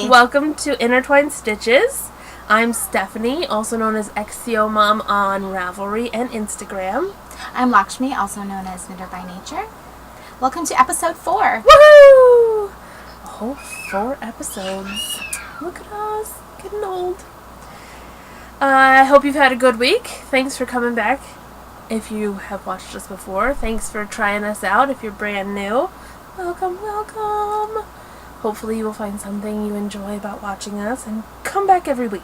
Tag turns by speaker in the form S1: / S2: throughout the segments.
S1: Welcome to Intertwined Stitches. I'm Stephanie, also known as XCO Mom on Ravelry and Instagram.
S2: I'm Lakshmi, also known as knitterbynature. Welcome to episode 4.
S1: Woohoo! A whole 4 episodes. Look at us, getting old. I hope you've had a good week. Thanks for coming back. If you have watched us before, thanks for trying us out. If you're brand new, welcome, welcome. Hopefully you will find something you enjoy about watching us and come back every week.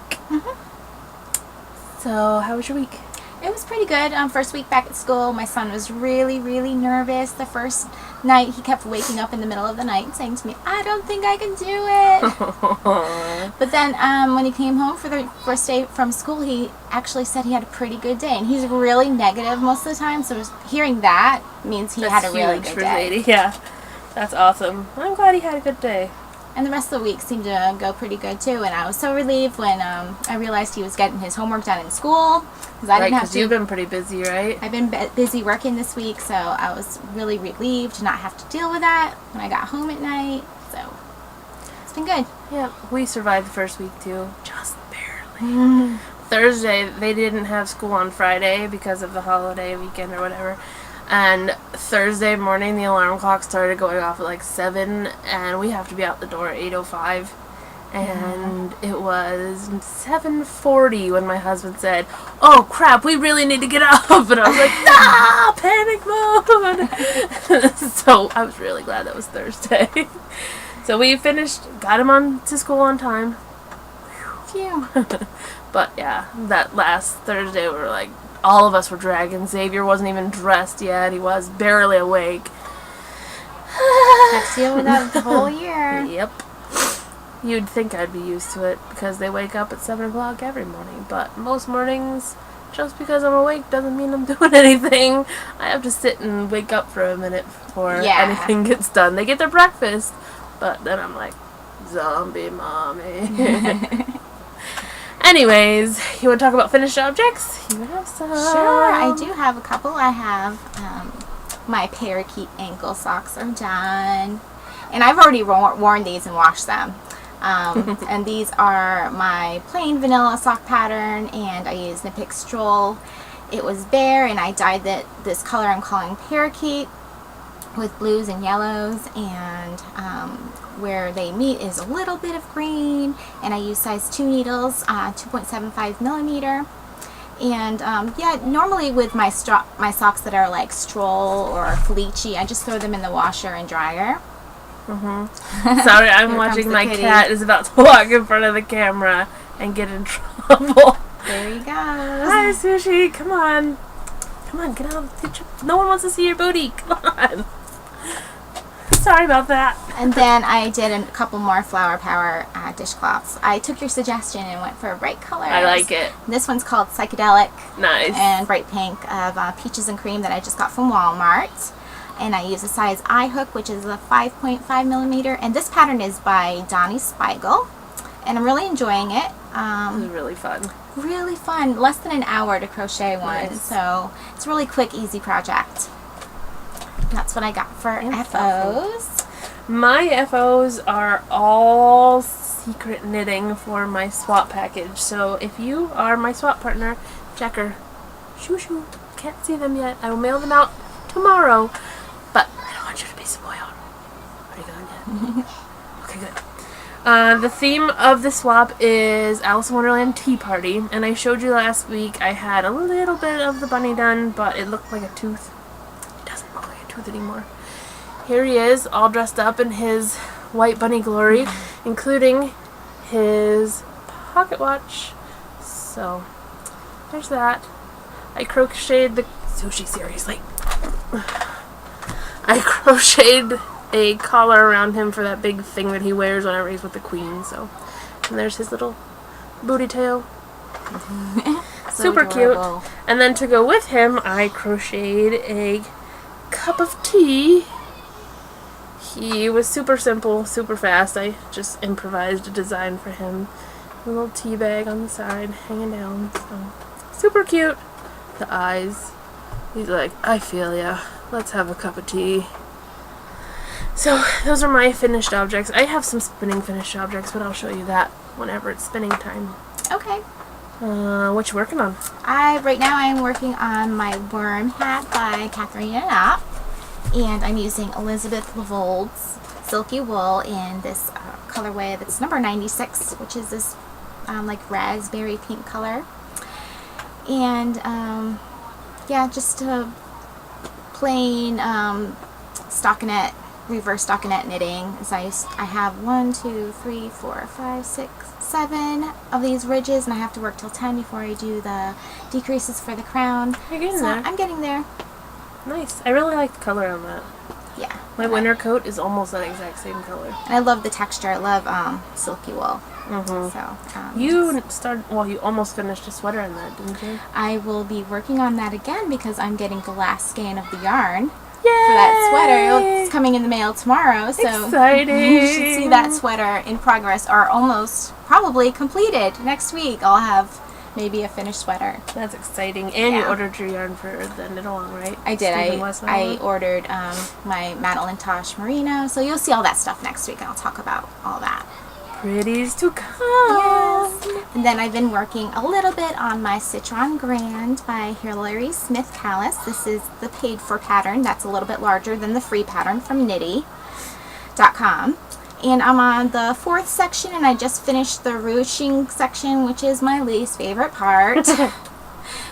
S1: So, how was your week?
S2: It was pretty good. First week back at school, my son was really nervous. The first night, he kept waking up in the middle of the night and saying to me, I don't think I can do it. But then when he came home for the first day from school, he actually said he had a pretty good day. And he's really negative most of the time, so hearing that means he had a really good day.
S1: Yeah, that's awesome. I'm glad he had a good day.
S2: And the rest of the week seemed to go pretty good too. And I was so relieved when I realized he was getting his homework done in school.
S1: Because you've been pretty busy, right?
S2: I've been busy working this week, so I was really relieved to not have to deal with that when I got home at night. So it's been good.
S1: Yeah, we survived the first week too, just barely. Thursday, they didn't have school on Friday because of the holiday weekend or whatever. And Thursday morning, the alarm clock started going off at like 7, and we have to be out the door at 8:05. And it was 7:40 when my husband said, "Oh crap, we really need to get up." And I was like, panic mode. So I was really glad that was Thursday. So we got him on to school on time.
S2: Phew.
S1: But yeah, that last Thursday we were like, all of us were dragging. Xavier wasn't even dressed yet. He was barely awake.
S2: Let's deal with that the whole year.
S1: Yep. You'd think I'd be used to it because they wake up at 7 o'clock every morning. But most mornings, just because I'm awake doesn't mean I'm doing anything. I have to sit and wake up for a minute before anything gets done. They get their breakfast, but then I'm like, zombie mommy. Anyways, you want to talk about finished objects? You have some.
S2: Sure, I do have a couple. I have my parakeet ankle socks are done. And I've already worn these and washed them. And these are my plain vanilla sock pattern, and I used Knit Stroll. It was bare, and I dyed this color I'm calling parakeet with blues and yellows, and where they meet is a little bit of green, and I use size 2 needles, 2.75 millimeter. And yeah, normally with my socks that are like Stroll or Felici, I just throw them in the washer and dryer.
S1: Sorry, I'm watching my cat is about to walk in front of the camera and get in trouble.
S2: There he goes.
S1: Hi, Sushi. Come on. Come on, get out. No one wants to see your booty. Come on. Sorry about that.
S2: And then I did a couple more Flower Power dishcloths. I took your suggestion and went for bright colors.
S1: I like it.
S2: This one's called Psychedelic.
S1: Nice.
S2: And bright pink of Peaches and Cream that I just got from Walmart. And I use a size I hook, which is a 5.5 millimeter. And this pattern is by Donnie Spiegel. And I'm really enjoying it.
S1: It was really fun.
S2: Really fun. Less than an hour to crochet one.
S1: Nice.
S2: So it's a really quick, easy project. That's what I got for FOs.
S1: My FOs are all secret knitting for my swap package. So if you are my swap partner, checker. Shoo shoo. Can't see them yet. I will mail them out tomorrow. But I don't want you to be spoiled. Are you going yet? Okay, good. The theme of the swap is Alice in Wonderland Tea Party. And I showed you last week I had a little bit of the bunny done, but it looked like a tooth. It doesn't look like a tooth anymore. Here he is, all dressed up in his white bunny glory, including his pocket watch. So, there's that. I crocheted the... Sushi, seriously. I crocheted a collar around him for that big thing that he wears whenever he's with the queen, so... And there's his little booty tail. Super
S2: adorable.
S1: Cute. And then to go with him, I crocheted a cup of tea. He was super simple, super fast. I just improvised a design for him. A little tea bag on the side, hanging down. So, super cute. The eyes. He's like, I feel ya. Let's have a cup of tea. So those are my finished objects. I have some spinning finished objects, but I'll show you that whenever it's spinning time.
S2: Okay.
S1: What you working on?
S2: Right now I'm working on my worm hat by Catherine and Up, and I'm using Elizabeth Levold's silky wool in this colorway that's number 96, which is this like raspberry pink color. And yeah, just a plain stockinette, reverse stockinette knitting. As I have 1, 2, 3, 4, 5, 6, 7 of these ridges, and I have to work till 10 before I do the decreases for the crown.
S1: You're getting
S2: So
S1: there.
S2: I'm getting there.
S1: Nice. I really like the color on that.
S2: Yeah.
S1: My winter coat is almost that exact same color.
S2: And I love the texture. I love silky wool.
S1: Mm-hmm.
S2: So
S1: You almost finished a sweater in that, didn't you?
S2: I will be working on that again because I'm getting the last skein of the yarn
S1: Yay!
S2: for that sweater. It's coming in the mail tomorrow, so
S1: Exciting!
S2: you should see that sweater in progress, or almost probably completed. Next week I'll have maybe a finished sweater.
S1: That's exciting. And you
S2: Yeah.
S1: ordered your yarn for the knit along, right?
S2: I did.
S1: Stephen West
S2: I
S1: knit-along?
S2: ordered my Madeline Tosh merino, so you'll see all that stuff next week, and I'll talk about all that.
S1: Pretties to come.
S2: Yes. And then I've been working a little bit on my Citron Grand by Hilary Smith Callis. This is the paid for pattern. That's a little bit larger than the free pattern from knitty.com. And I'm on the 4th section, and I just finished the ruching section, which is my least favorite part,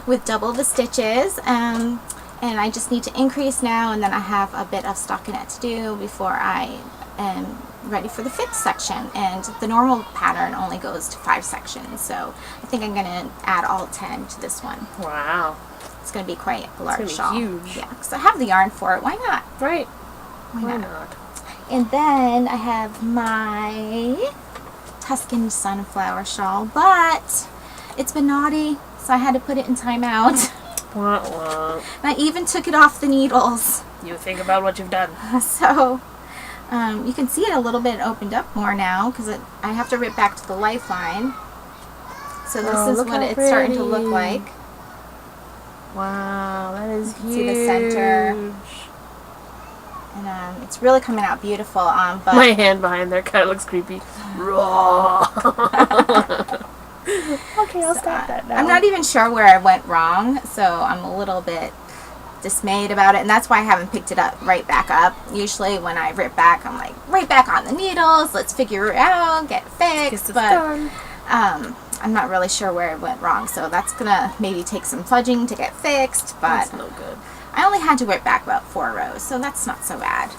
S2: with double the stitches. And I just need to increase now, and then I have a bit of stockinette to do before I am ready for the 5th section. And the normal pattern only goes to 5 sections, so I think I'm going to add all 10 to this one.
S1: Wow.
S2: It's going to be quite a large
S1: It's
S2: shawl.
S1: gonna be huge.
S2: Yeah, because I have the yarn for it. Why not?
S1: Right.
S2: Why not? And then I have my Tuscan sunflower shawl, but it's been naughty, so I had to put it in timeout.
S1: Wah, wah.
S2: And I even took it off the needles.
S1: You think about what you've done.
S2: So you can see it a little bit opened up more now because I have to rip back to the lifeline. So this is
S1: look
S2: what
S1: how
S2: it's starting to look
S1: pretty.
S2: like.
S1: Wow, that is huge.
S2: See the center. And it's really coming out beautiful. But
S1: My hand behind there kind of looks creepy. Raw. Okay, I'll stop that now.
S2: I'm not even sure where I went wrong, so I'm a little bit dismayed about it, and that's why I haven't picked it up right back up. Usually when I rip back, I'm like, right back on the needles, let's figure it out, get it fixed, but I'm not really sure where it went wrong, so that's gonna maybe take some fudging to get fixed, but
S1: That's no good.
S2: I only had to rip back about 4 rows, so that's not so bad.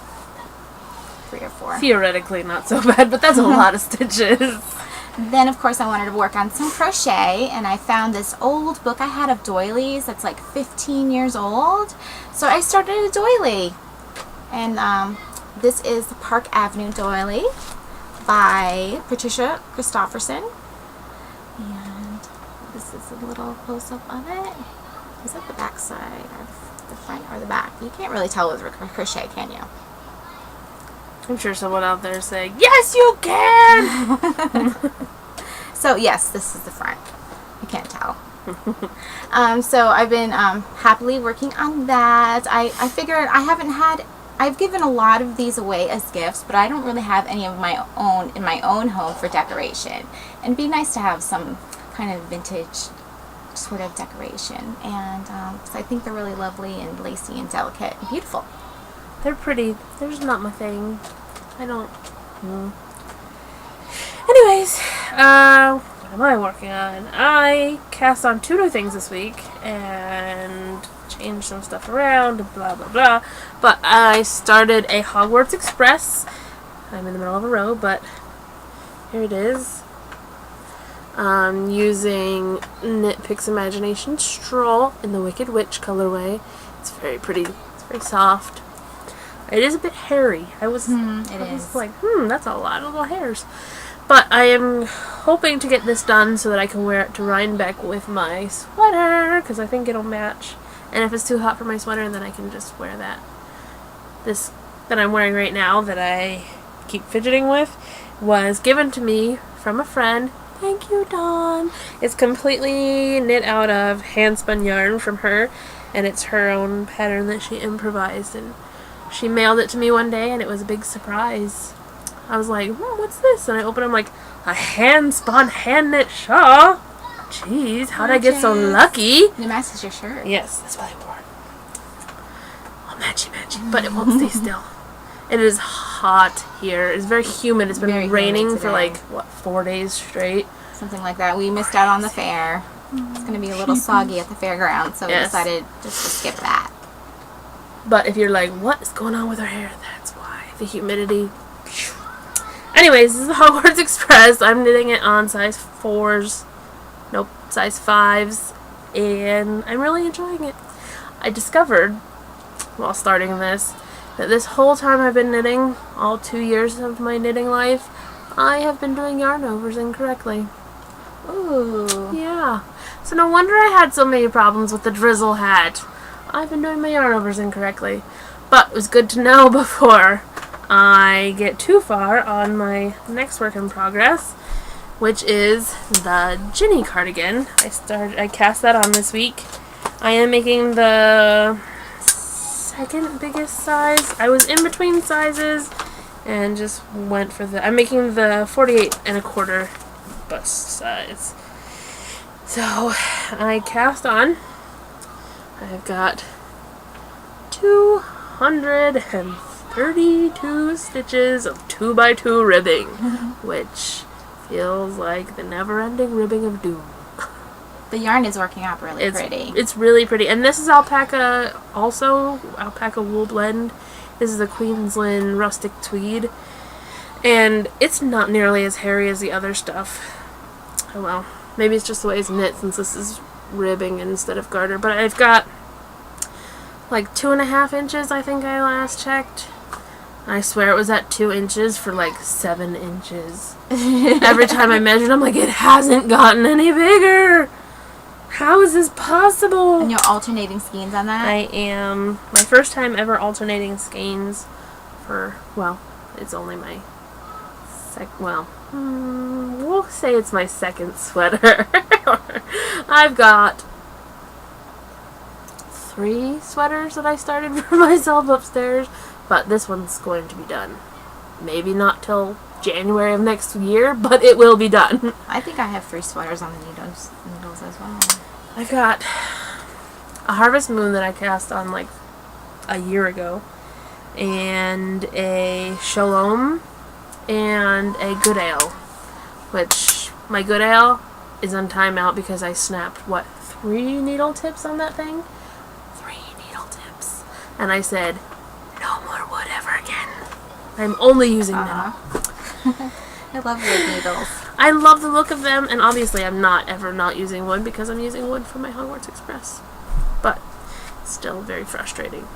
S2: 3 or 4.
S1: Theoretically not so bad, but that's a lot of stitches.
S2: Then, of course, I wanted to work on some crochet, and I found this old book I had of doilies that's like 15 years old. So I started a doily. And this is the Park Avenue doily by Patricia Christopherson. And this is a little close-up of it. Is that the back side, or the front, or the back? You can't really tell with crochet, can you?
S1: I'm sure someone out there is saying, yes, you can!
S2: So yes, this is the front. You can't tell. So I've been happily working on that. I figured I've given a lot of these away as gifts, but I don't really have any of my own in my own home for decoration. And it'd be nice to have some kind of vintage sort of decoration. And so I think they're really lovely and lacy and delicate and beautiful.
S1: They're pretty. They're just not my thing. I don't. Anyways, what am I working on? I cast on 2 new things this week and changed some stuff around and blah blah blah. But I started a Hogwarts Express. I'm in the middle of a row, but here it is. Using Knit Picks Imagination Stroll in the Wicked Witch colorway. It's very pretty. It's very soft. It is a bit hairy. I was like, that's a lot of little hairs. But I am hoping to get this done so that I can wear it to Rhinebeck with my sweater, because I think it'll match. And if it's too hot for my sweater, then I can just wear that. This that I'm wearing right now, that I keep fidgeting with, was given to me from a friend. Thank you, Dawn. It's completely knit out of hand-spun yarn from her, and it's her own pattern that she improvised, and she mailed it to me one day, and it was a big surprise. I was like, what's this? And I opened it, I'm like, a hand-spun, hand-knit shawl? Jeez, how'd I get so lucky?
S2: It matches your shirt.
S1: Yes, that's what I wore. All matchy-matchy, but it won't stay still. It is hot here. It's very humid. It's been
S2: Very
S1: raining
S2: humid
S1: for like, what, 4 days straight?
S2: Something like that. We missed out on the fair. It's going to be a little soggy at the fairground, so we decided just to skip that.
S1: But if you're like, what is going on with her hair? That's why. The humidity. Anyways, this is Hogwarts Express. I'm knitting it on size 4s. Nope, size 5s. And I'm really enjoying it. I discovered, while starting this, that this whole time I've been knitting, all 2 years of my knitting life, I have been doing yarn overs incorrectly.
S2: Ooh.
S1: Yeah. So no wonder I had so many problems with the drizzle hat. I've been doing my yarn overs incorrectly. But it was good to know before I get too far on my next work in progress, which is the Ginny cardigan. I cast that on this week. I am making the second biggest size. I was in between sizes and just went for I'm making the 48 1/4 bust size. So I cast on. I've got 232 stitches of 2x2 ribbing, which feels like the never-ending ribbing of doom.
S2: The yarn is working out really pretty.
S1: It's really pretty. And this is alpaca, also alpaca wool blend. This is a Queensland rustic tweed. And it's not nearly as hairy as the other stuff. Oh well. Maybe it's just the way it's knit since this is ribbing instead of garter. But I've got like 2.5 inches, I think I last checked. I swear it was at 2 inches for like 7 inches. Every time I measured, I'm like, it hasn't gotten any bigger. How is this possible?
S2: And you're alternating skeins on that?
S1: I am. My first time ever alternating skeins for, well, it's only my we'll say it's my second sweater. I've got 3 sweaters that I started for myself upstairs, but this one's going to be done. Maybe not till January of next year, but it will be done.
S2: I think I have 3 sweaters on the needles as well.
S1: I've got a Harvest Moon that I cast on like a year ago, and a Shalom, and a Good Ale, which my Good Ale is on timeout because I snapped, 3 needle tips on that thing? 3 needle tips. And I said, no more wood ever again. I'm only using them.
S2: I love wood needles.
S1: I love the look of them, and obviously I'm not ever not using wood because I'm using wood for my Hogwarts Express. But still very frustrating.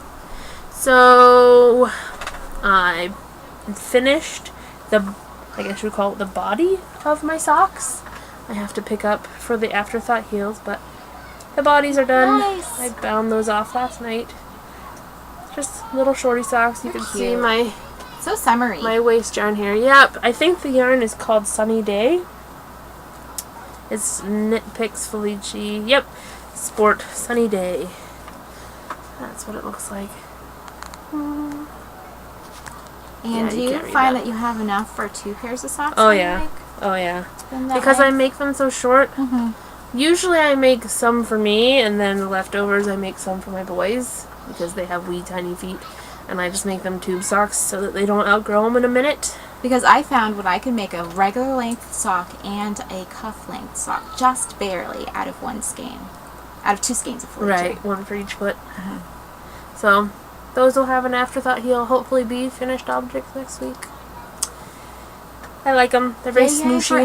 S1: So I finished I guess you would call it the body of my socks. I have to pick up for the Afterthought heels, but the bodies are done.
S2: Nice.
S1: I bound those off last night. Just little shorty socks. You can see my
S2: so summery.
S1: My waist yarn here. Yep, I think the yarn is called Sunny Day. It's Knit Picks Felici. Yep, Sport Sunny Day. That's what it looks like.
S2: And do you find that you have enough for 2 pairs of socks?
S1: Oh yeah. Oh yeah. Because I make them so short. Usually I make some for me, and then the leftovers I make some for my boys because they have wee tiny feet, and I just make them tube socks so that they don't outgrow them in a minute.
S2: Because I found when I could make a regular length sock and a cuff length sock just barely out of 1 skein. Out of 2 skeins of Felici.
S1: Right, 1 for each foot. So those will have an Afterthought heel, hopefully be finished objects next week. I like them. They're very smooshy.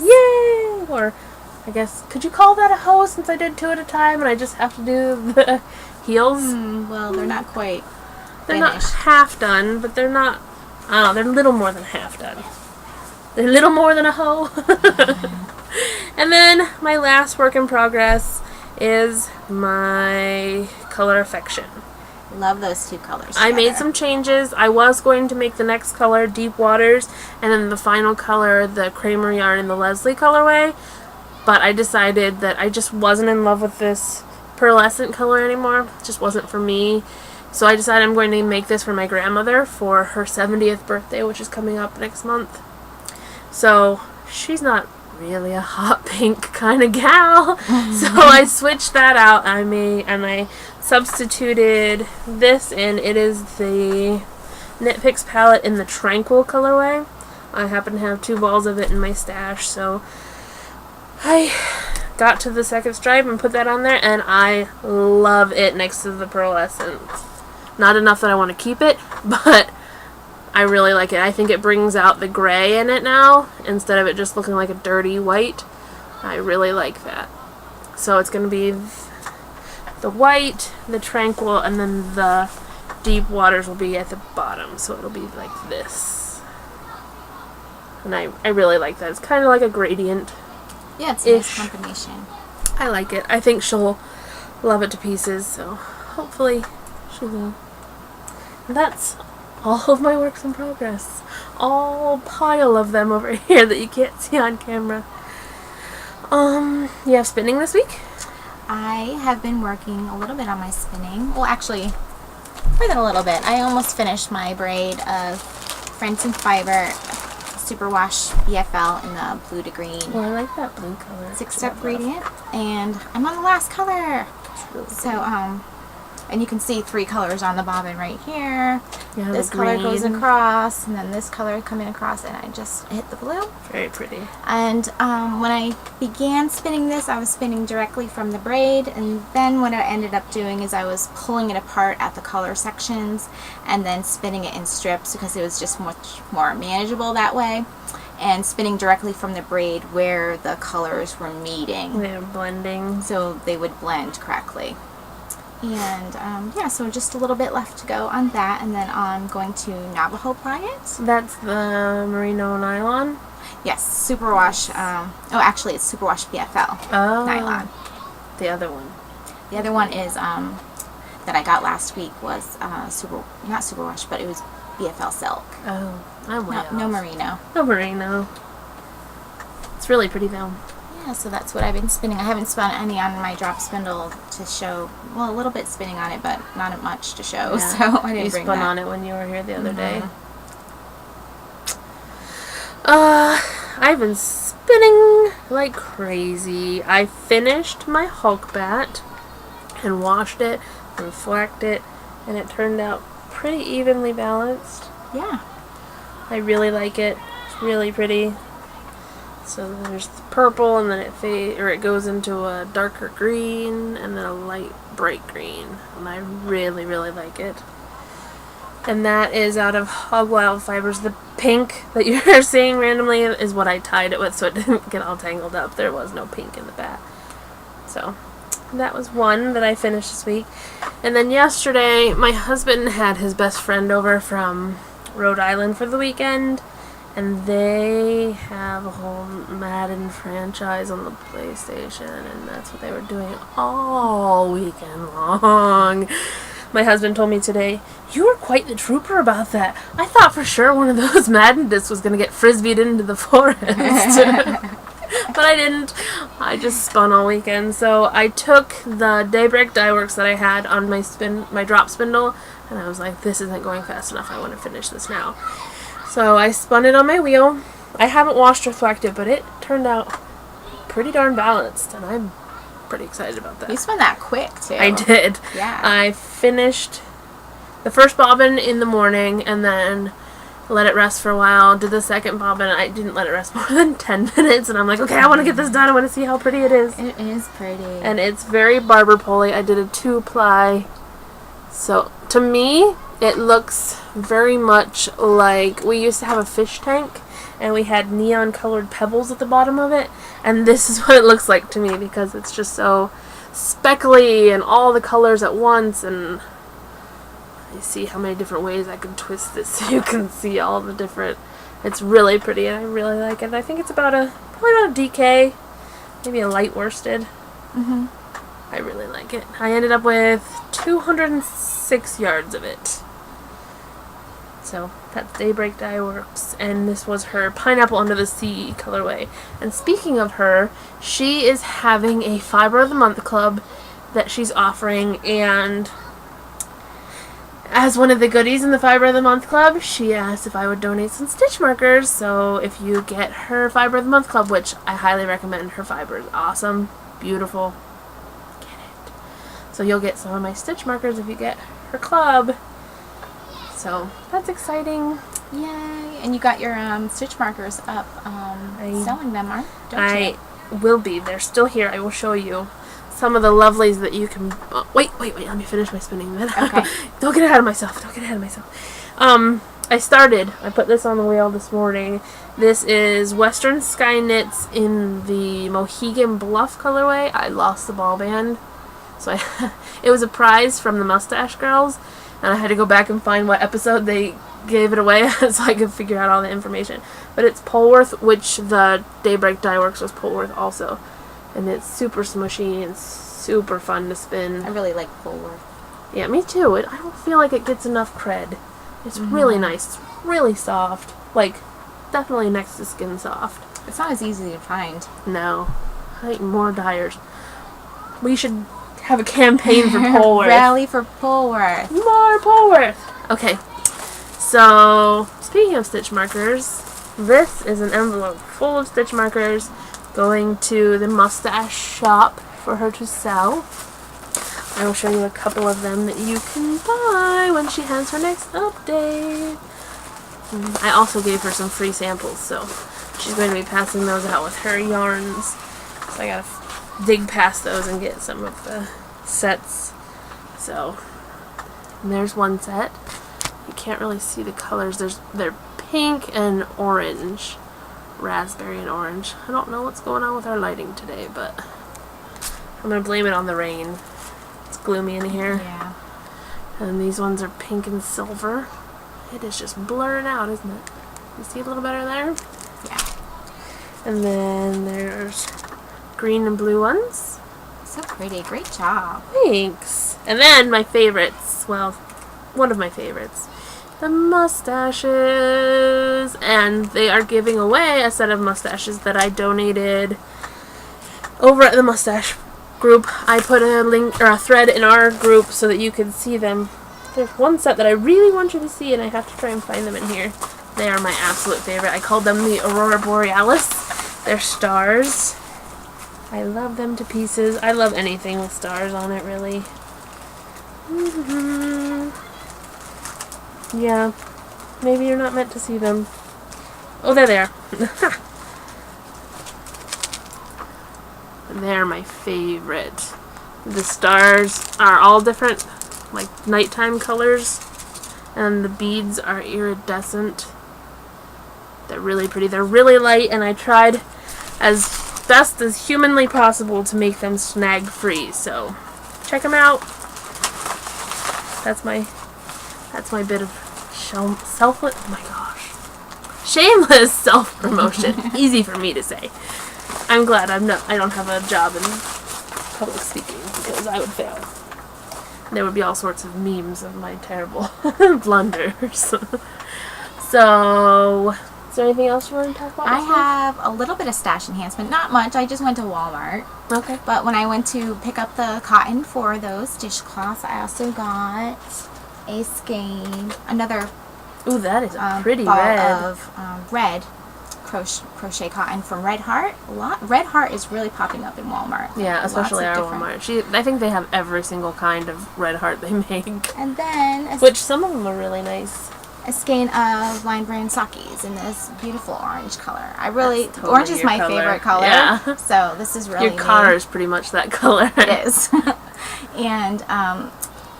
S1: Yay! Or, I guess, could you call that a hoe since I did 2 at a time and I just have to do the heels?
S2: Well, they're not quite
S1: They're not half done, but they're not, I don't know, they're a little more than half done. They're a little more than a hoe. And then my last work in progress is my Color Affection.
S2: Love those 2 colors
S1: I made some changes. I was going to make the next color Deep Waters, and then the final color the Kramer yarn in the Leslie colorway, but I decided that I just wasn't in love with this pearlescent color anymore. It just wasn't for me. So I decided I'm going to make this for my grandmother for her 70th birthday, which is coming up next month. So she's not really a hot pink kind of gal. So I switched that out. I substituted this in. It is the Knit Picks palette in the Tranquil colorway. I happen to have 2 balls of it in my stash, so I got to the second stripe and put that on there, and I love it next to the pearlescent. Not enough that I want to keep it, but I really like it. I think it brings out the gray in it now, instead of it just looking like a dirty white. I really like that. So it's going to be the white, the Tranquil, and then the deep waters will be at the bottom, so it'll be like this. And I really like that. It's kind of like a gradient.
S2: Yeah, it's a nice combination.
S1: I like it. I think she'll love it to pieces, so hopefully she will. And that's all of my works in progress. All pile of them over here that you can't see on camera. You have spinning this week?
S2: I have been working a little bit on my spinning. Well, actually, more than a little bit. I almost finished my braid of Friends and Fiber Superwash BFL in the blue to green.
S1: Oh, I like that blue color.
S2: 6-step gradient, and I'm on the last color. So, and you can see 3 colors on the bobbin right here.
S1: Yeah,
S2: this color goes across, and then this color coming across, and I just hit the blue.
S1: Very pretty.
S2: And when I began spinning this, I was spinning directly from the braid, and then what I ended up doing is I was pulling it apart at the color sections and then spinning it in strips because it was just much more manageable that way, and spinning directly from the braid where the colors were meeting.
S1: They were blending.
S2: So they would blend correctly. And yeah, so just a little bit left to go on that, and then I'm going to Navajo ply it.
S1: That's the merino nylon?
S2: Yes, Superwash. Oh, actually, it's Superwash BFL nylon.
S1: The other one.
S2: The other one is that I got last week was not Superwash, but it was BFL silk.
S1: Oh, I'm way off.
S2: No merino.
S1: No merino. It's really pretty though.
S2: Yeah, so that's what I've been spinning. I haven't spun any on my drop spindle to show. Well, a little bit spinning on it, but not much to show. Yeah. So I didn't bring that.
S1: You spun on it when you were here the other day. I've been spinning like crazy. I finished my Hulk bat and washed it and flacked it, and it turned out pretty evenly balanced.
S2: Yeah.
S1: I really like it. It's really pretty. So there's the purple, and then it goes into a darker green, and then a light bright green, and I really, really like it. And that is out of Hog Wild Fibers. The pink that you're seeing randomly is what I tied it with, so it didn't get all tangled up. There was no pink in the bat. So that was one that I finished this week. And then yesterday, my husband had his best friend over from Rhode Island for the weekend. And they have a whole Madden franchise on the PlayStation, and that's what they were doing all weekend long. My husband told me today, "You were quite the trooper about that. I thought for sure one of those Madden discs was going to get frisbeed into the forest." But I didn't. I just spun all weekend. So I took the Daybreak Dye Works that I had on my drop spindle, and I was like, this isn't going fast enough. I want to finish this now. So I spun it on my wheel. I haven't washed or thwacked it, but it turned out pretty darn balanced, and I'm pretty excited about that.
S2: You spun that quick, too.
S1: I did.
S2: Yeah.
S1: I finished the first bobbin in the morning, and then let it rest for a while. Did the second bobbin. I didn't let it rest more than 10 minutes, and I'm like, okay, I want to get this done. I want to see how pretty it is.
S2: It is pretty.
S1: And it's very barber pole-y. I did a 2-ply. So, to me, it looks very much like we used to have a fish tank, and we had neon colored pebbles at the bottom of it, and this is what it looks like to me because it's just so speckly and all the colors at once, and you see how many different ways I can twist this so you can see all the different. It's really pretty, and I really like it. I think it's probably about a DK, maybe a light worsted. I really like it. I ended up with 206 yards of it. So that's Daybreak Dye Works, and this was her Pineapple Under the Sea colorway. And speaking of her, she is having a Fiber of the Month club that she's offering, and as one of the goodies in the Fiber of the Month Club, she asked if I would donate some stitch markers. So if you get her Fiber of the Month Club, which I highly recommend, her fiber is awesome, beautiful, get it. So you'll get some of my stitch markers if you get her club. So that's exciting.
S2: Yay! And you got your stitch markers up selling them, don't you?
S1: I will be. They're still here. I will show you some of the lovelies that you can... wait. Let me finish my spinning then.
S2: Okay.
S1: Don't get ahead of myself. I put this on the wheel this morning. This is Western Sky Knits in the Mohegan Bluff colorway. I lost the ball band. So it was a prize from the Mustache Girls. And I had to go back and find what episode they gave it away so I could figure out all the information. But it's Polworth, which the Daybreak Dye Works was Polworth also. And it's super smushy and super fun to spin.
S2: I really like Polworth.
S1: Yeah, me too. I don't feel like it gets enough cred. It's really nice. It's really soft. Like, definitely next to skin soft.
S2: It's not as easy to find.
S1: No. I need more dyers. We should have a campaign for Polworth.
S2: Rally for Polworth.
S1: More Polworth. Okay. So, speaking of stitch markers, this is an envelope full of stitch markers going to the Mustache shop for her to sell. I will show you a couple of them that you can buy when she has her next update. I also gave her some free samples, so she's going to be passing those out with her yarns. So I gotta dig past those and get some of the sets. So, and there's one set. You can't really see the colors. They're pink and orange. Raspberry and orange. I don't know what's going on with our lighting today, but I'm going to blame it on the rain. It's gloomy in here.
S2: Yeah.
S1: And these ones are pink and silver. It is just blurring out, isn't it? You see a little better there?
S2: Yeah.
S1: And then there's green and blue ones.
S2: So pretty. Great job.
S1: Thanks. And then my favorites. Well, one of my favorites. The mustaches. And they are giving away a set of mustaches that I donated over at the mustache group. I put a link or a thread in our group so that you can see them. There's one set that I really want you to see, and I have to try and find them in here. They are my absolute favorite. I called them the Aurora Borealis. They're stars. I love them to pieces. I love anything with stars on it, really. Yeah. Maybe you're not meant to see them. Oh, there they are. They're my favorite. The stars are all different, like nighttime colors, and the beads are iridescent. They're really pretty. They're really light, and I tried as best as humanly possible to make them snag free. So check them out. That's my bit of shameless self promotion. Easy for me to say. I'm glad I don't have a job in public speaking, because I would fail. There would be all sorts of memes of my terrible blunders. So, is there anything else you want to talk about?
S2: I have a little bit of stash enhancement. Not much. I just went to Walmart.
S1: Okay.
S2: But when I went to pick up the cotton for those dishcloths, I also got a skein, another
S1: Ooh, that is a pretty
S2: ball
S1: red.
S2: of red crochet cotton from Red Heart. Red Heart is really popping up in Walmart.
S1: Yeah, especially our Walmart. I think they have every single kind of Red Heart they make.
S2: And then
S1: which some of them are really nice.
S2: A skein of line brand sockies in this beautiful orange color. Totally orange is my favorite color.
S1: Yeah.
S2: So this is really
S1: your car is pretty much that color.
S2: It is. And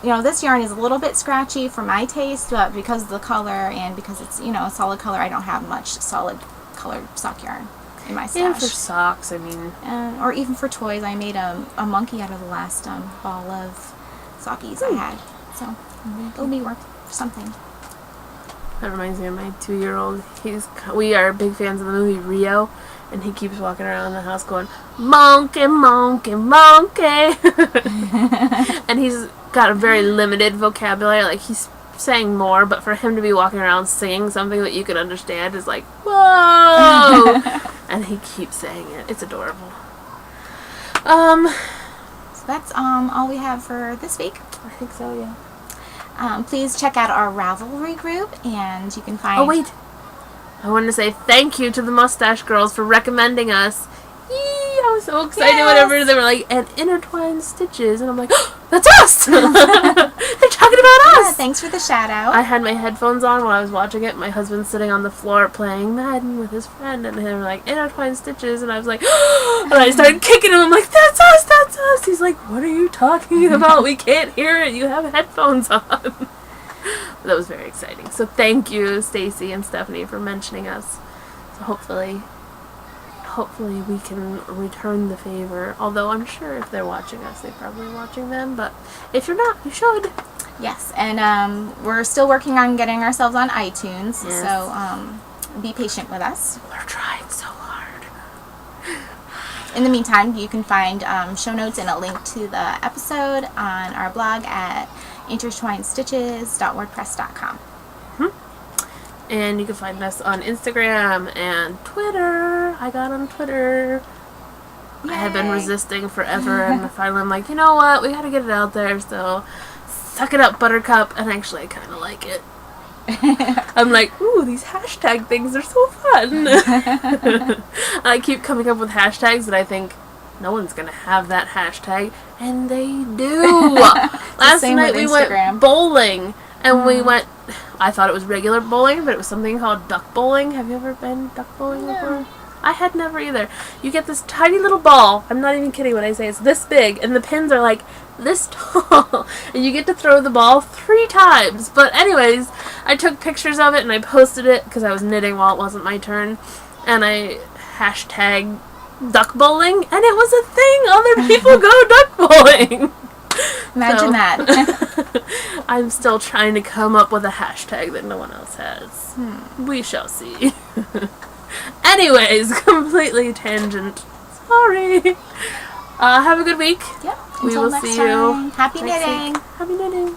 S2: you know, this yarn is a little bit scratchy for my taste, but because of the color and because it's, you know, a solid color, I don't have much solid colored sock yarn in my stash.
S1: Yeah, for socks, I mean.
S2: Or even for toys, I made a monkey out of the last ball of sockies I had. So it'll be worth something.
S1: That reminds me of my 2-year-old. We are big fans of the movie Rio, and he keeps walking around the house going, monkey, monkey, monkey. And he's got a very limited vocabulary. Like, he's saying more, but for him to be walking around singing something that you can understand is like, whoa. And he keeps saying it. It's adorable. So
S2: that's all we have for this week.
S1: I think so, yeah.
S2: please check out our Ravelry group, and you can find...
S1: Oh, wait. I wanted to say thank you to the Mustache Girls for recommending us. Yee, I was so excited whenever they were like, and Intertwined Stitches, and I'm like, oh, that's us! They're talking about us!
S2: Yeah, thanks for the shout out.
S1: I had my headphones on while I was watching it. My husband's sitting on the floor playing Madden with his friend, and they were like, Intertwined Stitches, and I was like, oh, and I started kicking him. I'm like, that's us, that's us! He's like, what are you talking about? We can't hear it. You have headphones on. That was very exciting. So thank you, Stacy and Stephanie, for mentioning us. So hopefully we can return the favor. Although I'm sure if they're watching us, they're probably watching them. But if you're not, you should.
S2: Yes, and we're still working on getting ourselves on iTunes.
S1: Yes.
S2: So be patient with us.
S1: We're trying so hard.
S2: In the meantime, you can find show notes and a link to the episode on our blog at intertwinedstitches.wordpress.com.
S1: And you can find us on Instagram and Twitter. I got on Twitter. Yay. I have been resisting forever, and finally I'm like, you know what? We gotta get it out there, so suck it up, Buttercup. And actually, I kind of like it. I'm like, ooh, these hashtag things are so fun. I keep coming up with hashtags that I think no one's gonna have that hashtag, and they do. Last night we went bowling, and we went, I thought it was regular bowling, but it was something called duck bowling. Have you ever been duck bowling before? I had never either. You get this tiny little ball. I'm not even kidding when I say it's this big, and the pins are like this tall, and you get to throw the ball 3 times. But anyways, I took pictures of it and I posted it because I was knitting while it wasn't my turn, and I hashtag duck bowling, and it was a thing. Other people go duck bowling.
S2: Imagine that.
S1: I'm still trying to come up with a hashtag that no one else has. We shall see. Anyways, completely tangent. Sorry. Have a good week.
S2: Yep.
S1: We will see you.
S2: Happy knitting.
S1: Happy knitting.